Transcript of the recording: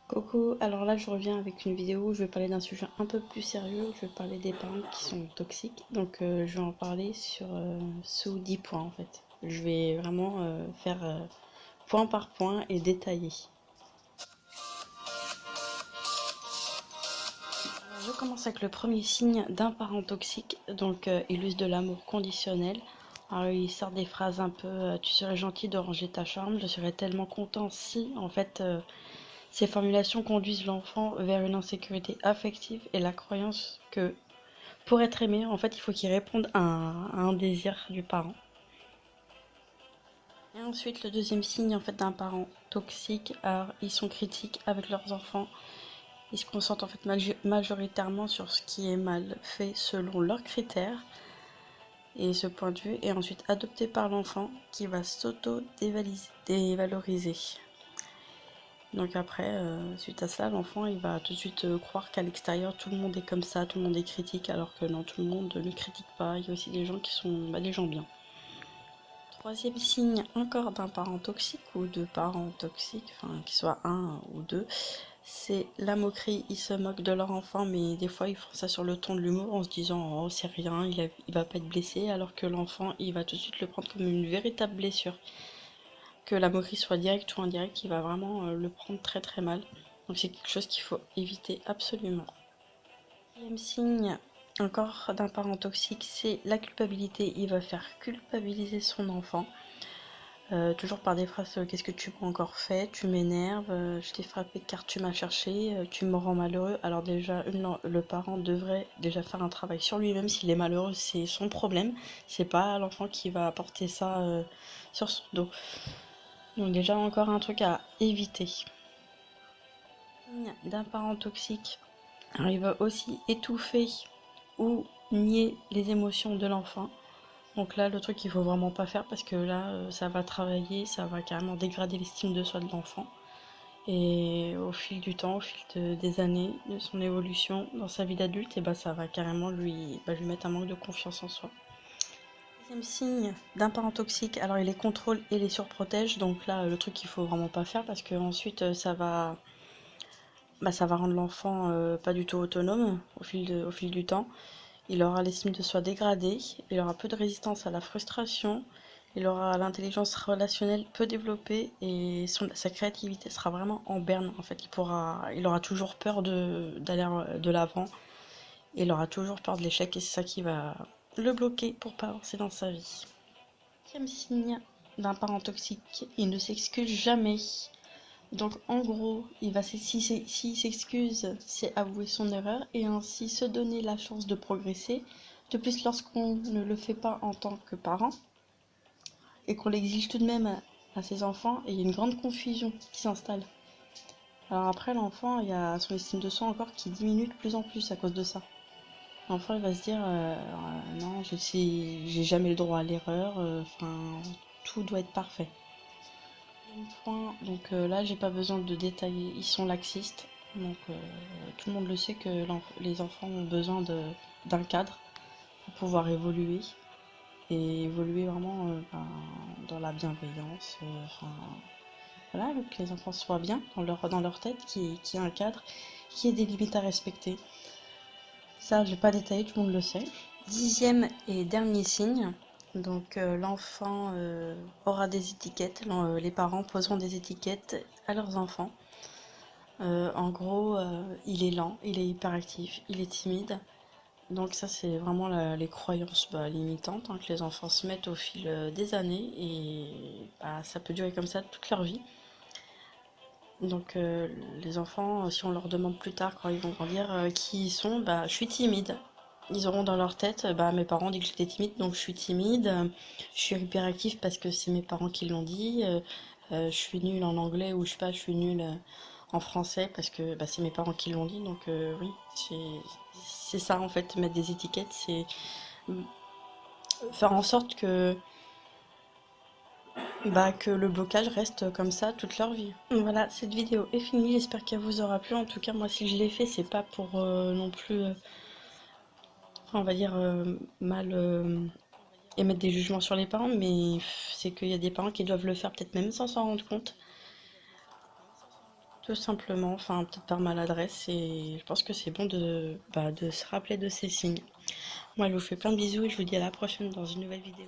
Coucou, alors là je reviens avec une vidéo où je vais parler d'un sujet un peu plus sérieux, je vais parler des parents qui sont toxiques, donc je vais en parler sous 10 points en fait. Je vais vraiment faire point par point et détailler. Alors, je commence avec le premier signe d'un parent toxique, donc il use de l'amour conditionnel. Alors il sort des phrases un peu tu serais gentil de ranger ta chambre, je serais tellement content si en fait ces formulations conduisent l'enfant vers une insécurité affective et la croyance que pour être aimé, en fait, il faut qu'il réponde à un désir du parent. Et ensuite, le deuxième signe en fait d'un parent toxique, alors ils sont critiques avec leurs enfants. Ils se concentrent en fait majoritairement sur ce qui est mal fait selon leurs critères. Et ce point de vue est ensuite adopté par l'enfant qui va s'auto-dévaloriser. Donc après, suite à cela, l'enfant il va tout de suite croire qu'à l'extérieur tout le monde est comme ça, tout le monde est critique, alors que non, tout le monde ne critique pas. Il y a aussi des gens qui sont des gens bien. Troisième signe encore d'un parent toxique ou de parents toxiques, enfin qu'ils soient un ou deux, c'est la moquerie. Ils se moquent de leur enfant, mais des fois ils font ça sur le ton de l'humour en se disant oh c'est rien, il va pas être blessé, alors que l'enfant il va tout de suite le prendre comme une véritable blessure. Que la moquerie soit directe ou indirecte, il va vraiment le prendre très très mal. Donc c'est quelque chose qu'il faut éviter absolument. Deuxième signe encore d'un parent toxique, c'est la culpabilité. Il va faire culpabiliser son enfant. Toujours par des phrases qu'est-ce que tu m'as encore fait, tu m'énerves, je t'ai frappé car tu m'as cherché, tu me rends malheureux. Alors déjà, le parent devrait déjà faire un travail sur lui-même. S'il est malheureux, c'est son problème. C'est pas l'enfant qui va apporter ça sur son dos. Donc déjà encore un truc à éviter. D'un parent toxique, alors il va aussi étouffer ou nier les émotions de l'enfant. Donc là, le truc qu'il faut vraiment pas faire parce que là, ça va travailler, ça va carrément dégrader l'estime de soi de l'enfant. Et au fil du temps, des années, de son évolution dans sa vie d'adulte, et bah, ça va carrément lui mettre un manque de confiance en soi. Deuxième signe d'un parent toxique, alors il les contrôle et les surprotège. Donc là, le truc qu'il faut vraiment pas faire parce que ensuite ça va rendre l'enfant pas du tout autonome au fil du temps. Il aura l'estime de soi dégradée, il aura peu de résistance à la frustration, il aura l'intelligence relationnelle peu développée et sa créativité sera vraiment en berne. En fait, il aura toujours peur d'aller de l'avant, il aura toujours peur de l'échec et c'est ça qui va le bloquer pour pas avancer dans sa vie. Deuxième signe d'un parent toxique, il ne s'excuse jamais. Donc en gros, s'il s'excuse, c'est avouer son erreur et ainsi se donner la chance de progresser. De plus, lorsqu'on ne le fait pas en tant que parent et qu'on l'exige tout de même à ses enfants, il y a une grande confusion qui s'installe. Alors après, l'enfant, il y a son estime de soi encore qui diminue de plus en plus à cause de ça. L'enfant, il va se dire non, j'ai jamais le droit à l'erreur, tout doit être parfait. Point, donc là j'ai pas besoin de détailler, ils sont laxistes, donc tout le monde le sait que les enfants ont besoin d'un cadre pour pouvoir évoluer et évoluer vraiment dans la bienveillance, voilà, que les enfants soient bien dans leur tête, qu'il y ait un cadre, qu'il y ait des limites à respecter. Ça je vais pas détailler, tout le monde le sait. Dixième et dernier signe, donc l'enfant aura des étiquettes, les parents poseront des étiquettes à leurs enfants. En gros, il est lent, il est hyperactif, il est timide. Donc ça c'est vraiment les croyances limitantes que les enfants se mettent au fil des années et ça peut durer comme ça toute leur vie. Donc les enfants, si on leur demande plus tard quand ils vont grandir qui ils sont, je suis timide. Ils auront dans leur tête, mes parents ont dit que j'étais timide, donc je suis timide. Je suis hyperactif parce que c'est mes parents qui l'ont dit. Je suis nulle en anglais ou je sais pas, je suis nulle en français parce que c'est mes parents qui l'ont dit. Donc oui, c'est ça en fait, mettre des étiquettes, c'est faire en sorte que le blocage reste comme ça toute leur vie. Voilà, cette vidéo est finie, j'espère qu'elle vous aura plu. En tout cas, moi si je l'ai fait, c'est pas pour non plus, on va dire, mal émettre des jugements sur les parents, mais c'est qu'il y a des parents qui doivent le faire peut-être même sans s'en rendre compte. tout simplement, enfin peut-être par maladresse, et je pense que c'est bon de se rappeler de ces signes. Moi, je vous fais plein de bisous et je vous dis à la prochaine dans une nouvelle vidéo.